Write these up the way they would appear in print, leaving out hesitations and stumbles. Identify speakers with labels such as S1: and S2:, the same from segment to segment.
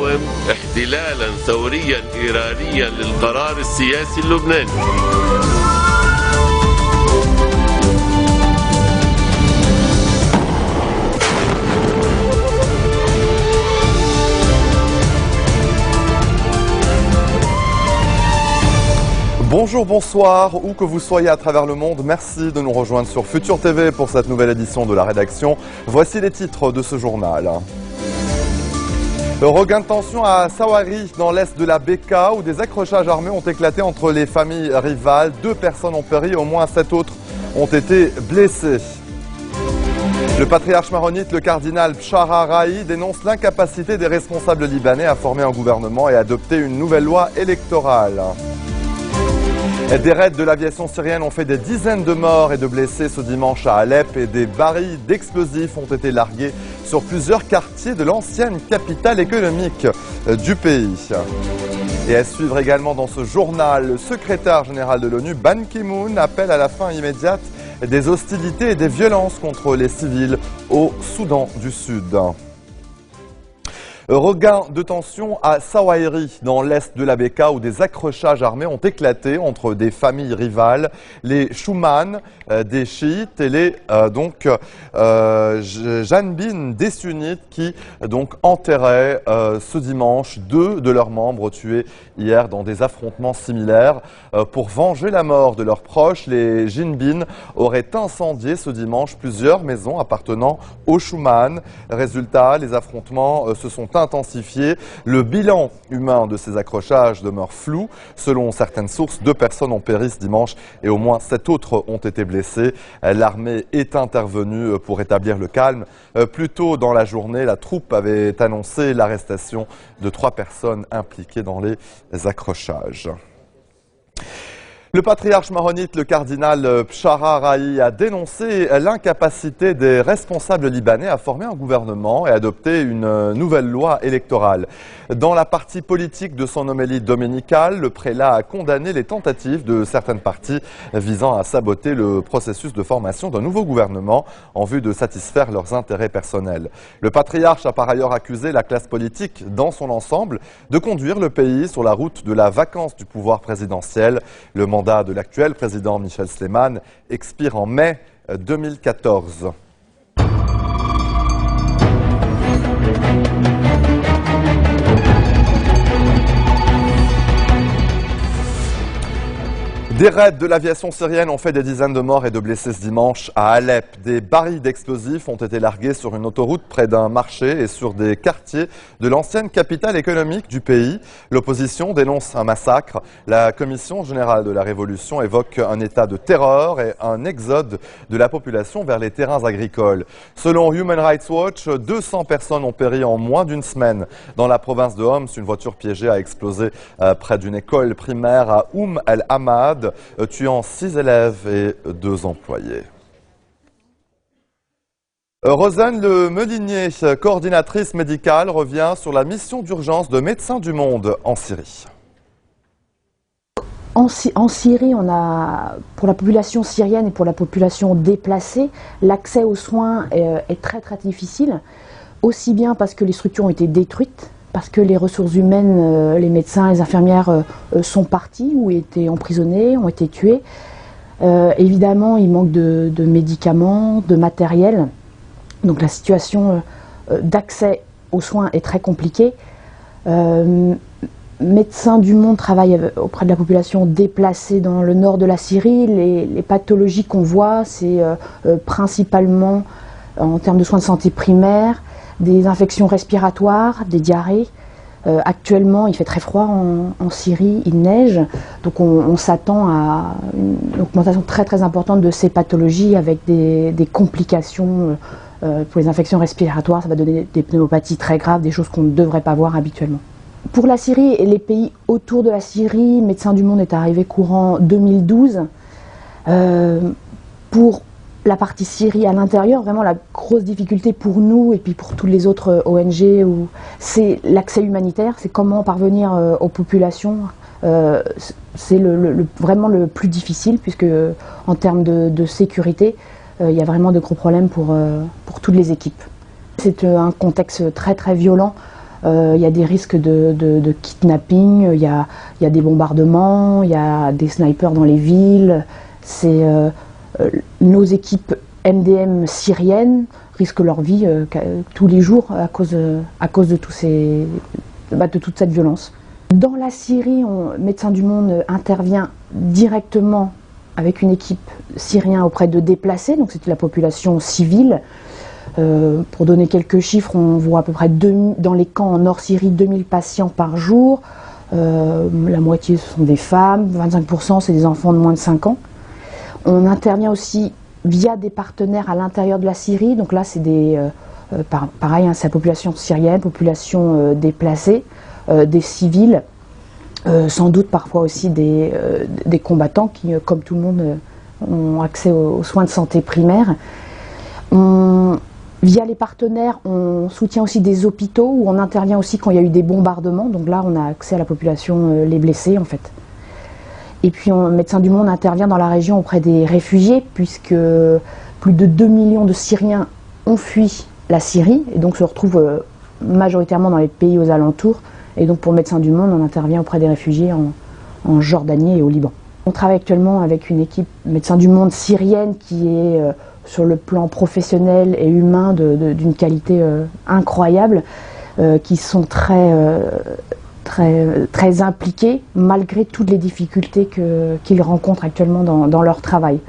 S1: يقاوم احتلالا ثوريا إيرانيا للقرار السياسي اللبناني.
S2: Bonjour, bonsoir, où que vous soyez à travers le monde, merci de nous rejoindre sur Futur TV pour cette nouvelle édition de la rédaction. Voici les titres de ce journal. Regain de tension à Saouari, dans l'est de la Bekaa, où des accrochages armés ont éclaté entre les familles rivales. 2 personnes ont péri, au moins 7 autres ont été blessées. Le patriarche maronite, le cardinal Bshara Rahi, dénonce l'incapacité des responsables libanais à former un gouvernement et adopter une nouvelle loi électorale. Des raids de l'aviation syrienne ont fait des dizaines de morts et de blessés ce dimanche à Alep et des barils d'explosifs ont été largués sur plusieurs quartiers de l'ancienne capitale économique du pays. Et à suivre également dans ce journal, le secrétaire général de l'ONU, Ban Ki-moon, appelle à la fin immédiate des hostilités et des violences contre les civils au Soudan du Sud. Regain de tension à Saouari, dans l'est de la Bekaa, où des accrochages armés ont éclaté entre des familles rivales, les Chouman des chiites et les Janbin des sunnites, qui enterraient ce dimanche 2 de leurs membres tués hier dans des affrontements similaires. Pour venger la mort de leurs proches, les Janbin auraient incendié ce dimanche plusieurs maisons appartenant aux Chouman. Résultat, les affrontements se sont intensifiés. Le bilan humain de ces accrochages demeure flou. Selon certaines sources, 2 personnes ont péri ce dimanche et au moins 7 autres ont été blessées. L'armée est intervenue pour établir le calme. Plus tôt dans la journée, la troupe avait annoncé l'arrestation de 3 personnes impliquées dans les accrochages. Le patriarche maronite, le cardinal Bshara Rahi, a dénoncé l'incapacité des responsables libanais à former un gouvernement et adopter une nouvelle loi électorale. Dans la partie politique de son homélie dominicale, le prélat a condamné les tentatives de certaines parties visant à saboter le processus de formation d'un nouveau gouvernement en vue de satisfaire leurs intérêts personnels. Le patriarche a par ailleurs accusé la classe politique dans son ensemble de conduire le pays sur la route de la vacance du pouvoir présidentiel. Le mandat de l'actuel président Michel Sleiman expire en mai 2014. Des raids de l'aviation syrienne ont fait des dizaines de morts et de blessés ce dimanche à Alep. Des barils d'explosifs ont été largués sur une autoroute près d'un marché et sur des quartiers de l'ancienne capitale économique du pays. L'opposition dénonce un massacre. La Commission générale de la Révolution évoque un état de terreur et un exode de la population vers les terrains agricoles. Selon Human Rights Watch, 200 personnes ont péri en moins d'une semaine. Dans la province de Homs, une voiture piégée a explosé près d'une école primaire à el-Hamad, tuant 6 élèves et 2 employés. Rosane Le Melinier, coordinatrice médicale, revient sur la mission d'urgence de Médecins du Monde en Syrie.
S3: En Syrie, on a, pour la population syrienne et pour la population déplacée, l'accès aux soins est très difficile, aussi bien parce que les structures ont été détruites, parce que les ressources humaines, les médecins, les infirmières sont partis ou étaient emprisonnés, ont été tués. Évidemment, il manque de médicaments, de matériel. Donc la situation d'accès aux soins est très compliquée. Médecins du Monde travaillent auprès de la population déplacée dans le nord de la Syrie. Les pathologies qu'on voit, c'est principalement en termes de soins de santé primaires, des infections respiratoires, des diarrhées. Actuellement, il fait très froid en Syrie, il neige, donc on s'attend à une augmentation très importante de ces pathologies avec des complications pour les infections respiratoires. Ça va donner des pneumopathies très graves, des choses qu'on ne devrait pas voir habituellement. Pour la Syrie et les pays autour de la Syrie, Médecins du Monde est arrivé courant 2012. Pour la partie Syrie à l'intérieur, vraiment la grosse difficulté pour nous et puis pour toutes les autres ONG, c'est l'accès humanitaire, c'est comment parvenir aux populations. C'est vraiment le plus difficile puisque en termes de sécurité, il y a vraiment de gros problèmes pour toutes les équipes. C'est un contexte très violent il y a des risques de kidnapping, il y a des bombardements, il y a des snipers dans les villes. Nos équipes MDM syriennes risquent leur vie tous les jours à cause de toute cette violence. Dans la Syrie, Médecins du Monde intervient directement avec une équipe syrienne auprès de déplacés, donc c'est la population civile. Pour donner quelques chiffres, on voit à peu près dans les camps en Nord-Syrie 2000 patients par jour. La moitié ce sont des femmes, 25% c'est des enfants de moins de 5 ans. On intervient aussi via des partenaires à l'intérieur de la Syrie, donc là c'est pareil, hein, c'est la population syrienne, population déplacée, des civils, sans doute parfois aussi des combattants qui, comme tout le monde, ont accès aux soins de santé primaires. Via les partenaires, on soutient aussi des hôpitaux où on intervient aussi quand il y a eu des bombardements. Donc là, on a accès à la population, les blessés en fait. Et puis, Médecins du Monde intervient dans la région auprès des réfugiés puisque plus de 2 millions de Syriens ont fui la Syrie et donc se retrouvent majoritairement dans les pays aux alentours. Et donc pour Médecins du Monde, on intervient auprès des réfugiés en Jordanie et au Liban. On travaille actuellement avec une équipe Médecins du Monde syrienne qui est sur le plan professionnel et humain d'une qualité incroyable, qui sont très impliqués malgré toutes les difficultés qu'ils rencontrent actuellement dans leur travail.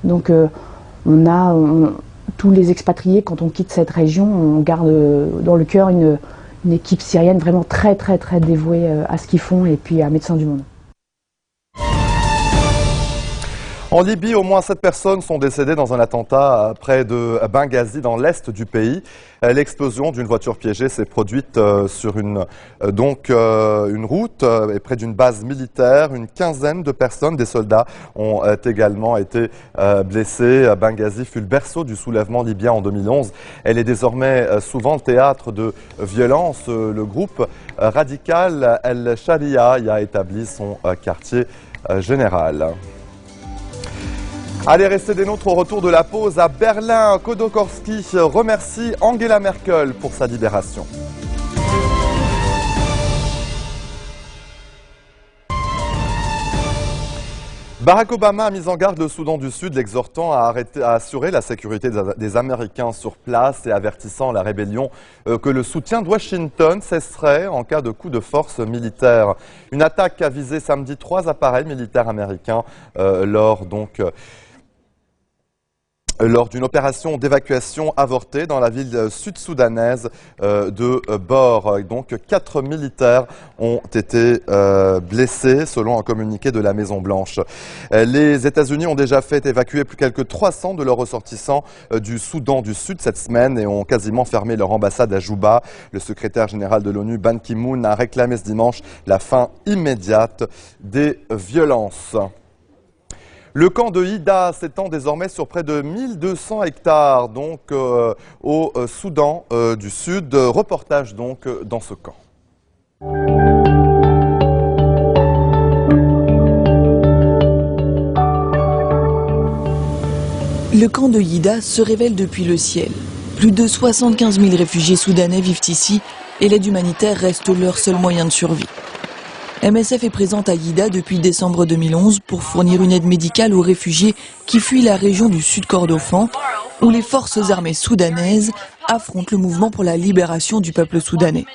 S3: Donc tous les expatriés, quand on quitte cette région, on garde dans le cœur une équipe syrienne vraiment très dévouée à ce qu'ils font et puis à Médecins du Monde.
S2: En Libye, au moins 7 personnes sont décédées dans un attentat près de Benghazi, dans l'est du pays. L'explosion d'une voiture piégée s'est produite sur une route et près d'une base militaire. Une quinzaine de personnes, des soldats, ont également été blessés. Benghazi fut le berceau du soulèvement libyen en 2011. Elle est désormais souvent le théâtre de violences. Le groupe radical El Sharia y a établi son quartier général. Allez, restez des nôtres au retour de la pause à Berlin. Khodorkovsky remercie Angela Merkel pour sa libération. Barack Obama a mis en garde le Soudan du Sud, l'exhortant à assurer la sécurité des Américains sur place et avertissant la rébellion que le soutien de Washington cesserait en cas de coup de force militaire. Une attaque a visé samedi 3 appareils militaires américains lors d'une opération d'évacuation avortée dans la ville sud-soudanaise de Bor. Donc 4 militaires ont été blessés selon un communiqué de la Maison-Blanche. Les États-Unis ont déjà fait évacuer plus quelques 300 de leurs ressortissants du Soudan du Sud cette semaine et ont quasiment fermé leur ambassade à Juba. Le secrétaire général de l'ONU, Ban Ki-moon, a réclamé ce dimanche la fin immédiate des violences. Le camp de Hida s'étend désormais sur près de 1200 hectares donc, au Soudan du Sud. Reportage donc dans ce camp.
S4: Le camp de Hida se révèle depuis le ciel. Plus de 75 000 réfugiés soudanais vivent ici et l'aide humanitaire reste leur seul moyen de survie. MSF est présente à Hida depuis décembre 2011 pour fournir une aide médicale aux réfugiés qui fuient la région du Sud Kordofan, où les forces armées soudanaises affrontent le mouvement pour la libération du peuple soudanais.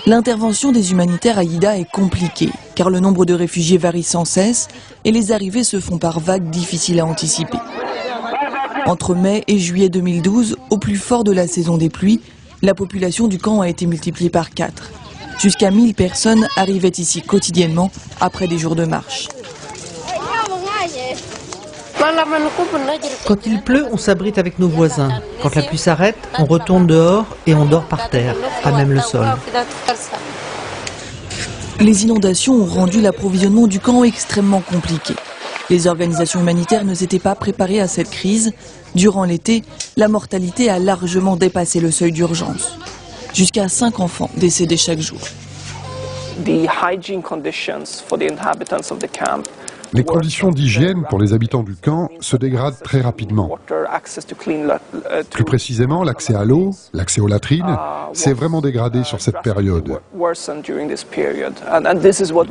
S4: L'intervention des humanitaires à Hida est compliquée, car le nombre de réfugiés varie sans cesse et les arrivées se font par vagues difficiles à anticiper. Entre mai et juillet 2012, au plus fort de la saison des pluies, la population du camp a été multipliée par 4. Jusqu'à 1000 personnes arrivaient ici quotidiennement après des jours de marche.
S5: Quand il pleut, on s'abrite avec nos voisins. Quand la pluie s'arrête, on retourne dehors et on dort par terre, à même le sol.
S4: Les inondations ont rendu l'approvisionnement du camp extrêmement compliqué. Les organisations humanitaires ne s'étaient pas préparées à cette crise. Durant l'été, la mortalité a largement dépassé le seuil d'urgence. Jusqu'à 5 enfants décédés chaque jour.
S6: The hygiene conditions for the inhabitants of the camp Les conditions d'hygiène pour les habitants du camp se dégradent très rapidement. Plus précisément, l'accès à l'eau, l'accès aux latrines, s'est vraiment dégradé sur cette période.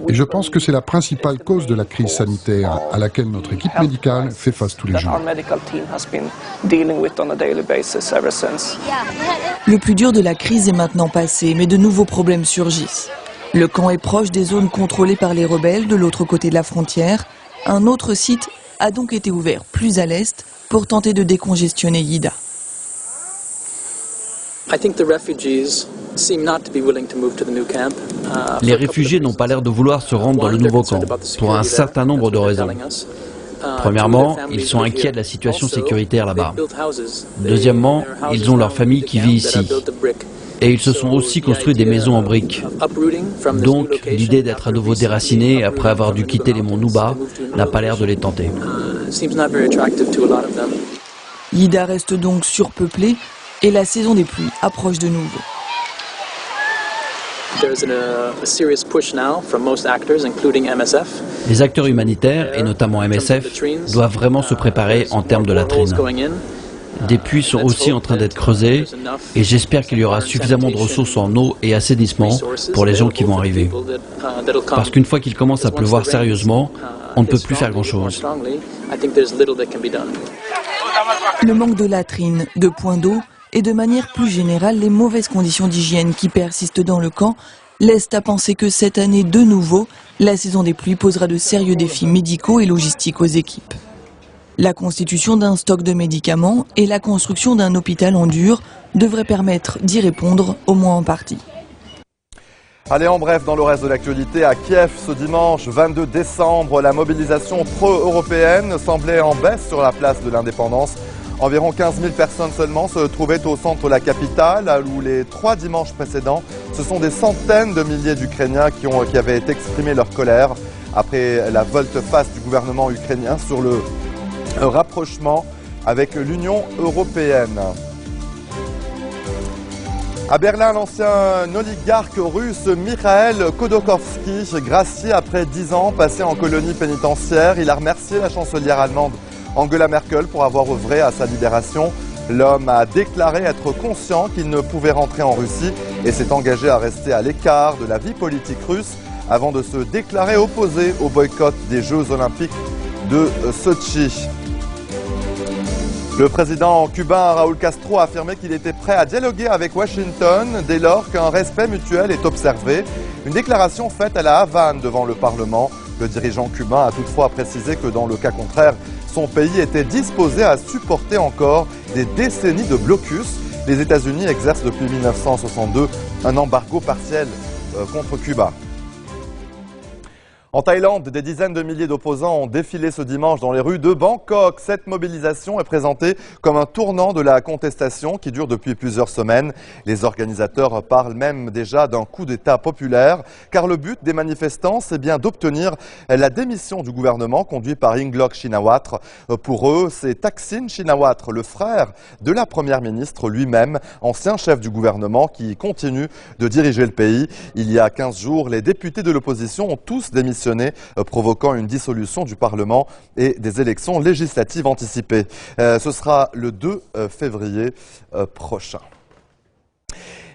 S6: Et je pense que c'est la principale cause de la crise sanitaire à laquelle notre équipe médicale fait face tous les jours.
S4: Le plus dur de la crise est maintenant passé, mais de nouveaux problèmes surgissent. Le camp est proche des zones contrôlées par les rebelles de l'autre côté de la frontière. Un autre site a donc été ouvert plus à l'est pour tenter de décongestionner Yida.
S7: Les réfugiés n'ont pas l'air de vouloir se rendre dans le nouveau camp, pour un certain nombre de raisons. Premièrement, ils sont inquiets de la situation sécuritaire là-bas. Deuxièmement, ils ont leur famille qui vit ici. Et ils se sont aussi construits des maisons en briques. Donc, l'idée d'être à nouveau déracinés après avoir dû quitter les monts Nuba n'a pas l'air de les tenter.
S4: Yida reste donc surpeuplée et la saison des pluies approche de nouveau.
S7: Les acteurs humanitaires, et notamment MSF, doivent vraiment se préparer en termes de latrines. Des puits sont aussi en train d'être creusés et j'espère qu'il y aura suffisamment de ressources en eau et assainissement pour les gens qui vont arriver. Parce qu'une fois qu'il commence à pleuvoir sérieusement, on ne peut plus faire grand-chose.
S4: Le manque de latrines, de points d'eau et de manière plus générale les mauvaises conditions d'hygiène qui persistent dans le camp laissent à penser que cette année de nouveau, la saison des pluies posera de sérieux défis médicaux et logistiques aux équipes. La constitution d'un stock de médicaments et la construction d'un hôpital en dur devraient permettre d'y répondre, au moins en partie.
S2: Allez, en bref, dans le reste de l'actualité, à Kiev, ce dimanche 22 décembre, la mobilisation pro-européenne semblait en baisse sur la place de l'Indépendance. Environ 15 000 personnes seulement se trouvaient au centre de la capitale, où les 3 dimanches précédents, ce sont des centaines de milliers d'Ukrainiens qui avaient exprimé leur colère après la volte-face du gouvernement ukrainien sur le rapprochement avec l'Union européenne. À Berlin, l'ancien oligarque russe Mikhail Khodorkovsky, gracié après 10 ans passés en colonie pénitentiaire, il a remercié la chancelière allemande Angela Merkel pour avoir œuvré à sa libération. L'homme a déclaré être conscient qu'il ne pouvait rentrer en Russie et s'est engagé à rester à l'écart de la vie politique russe avant de se déclarer opposé au boycott des Jeux olympiques de Sochi. Le président cubain Raúl Castro a affirmé qu'il était prêt à dialoguer avec Washington dès lors qu'un respect mutuel est observé. Une déclaration faite à la Havane devant le Parlement. Le dirigeant cubain a toutefois précisé que dans le cas contraire, son pays était disposé à supporter encore des décennies de blocus. Les États-Unis exercent depuis 1962 un embargo partiel contre Cuba. En Thaïlande, des dizaines de milliers d'opposants ont défilé ce dimanche dans les rues de Bangkok. Cette mobilisation est présentée comme un tournant de la contestation qui dure depuis plusieurs semaines. Les organisateurs parlent même déjà d'un coup d'État populaire, car le but des manifestants, c'est bien d'obtenir la démission du gouvernement conduit par Yingluck Shinawatra. Pour eux, c'est Thaksin Shinawatra, le frère de la première ministre lui-même, ancien chef du gouvernement, qui continue de diriger le pays. Il y a 15 jours, les députés de l'opposition ont tous démissionné, provoquant une dissolution du Parlement et des élections législatives anticipées. Ce sera le 2 février prochain.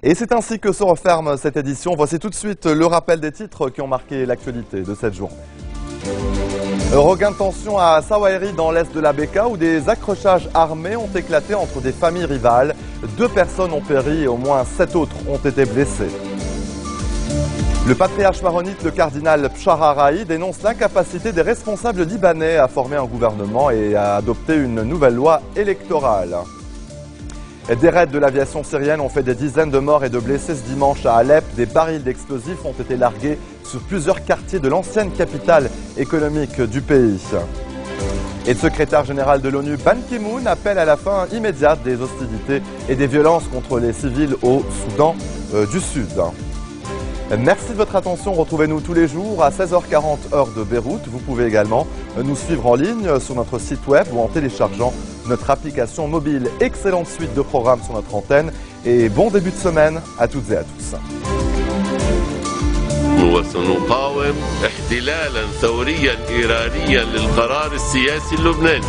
S2: Et c'est ainsi que se referme cette édition. Voici tout de suite le rappel des titres qui ont marqué l'actualité de cette journée. Regain de tension à Sawairi dans l'est de la Beka où des accrochages armés ont éclaté entre des familles rivales. 2 personnes ont péri et au moins 7 autres ont été blessées. Le patriarche maronite, le cardinal Pshaharaï, dénonce l'incapacité des responsables libanais à former un gouvernement et à adopter une nouvelle loi électorale. Des raids de l'aviation syrienne ont fait des dizaines de morts et de blessés ce dimanche à Alep. Des barils d'explosifs ont été largués sur plusieurs quartiers de l'ancienne capitale économique du pays. Et le secrétaire général de l'ONU, Ban Ki-moon, appelle à la fin immédiate des hostilités et des violences contre les civils au Soudan du Sud. Merci de votre attention. Retrouvez-nous tous les jours à 16h40 heure de Beyrouth. Vous pouvez également nous suivre en ligne sur notre site web ou en téléchargeant notre application mobile. Excellente suite de programmes sur notre antenne et bon début de semaine à toutes et à tous.
S1: وسنقاوم احتلالا ثوريا إيرانيا للقرار السياسي اللبناني.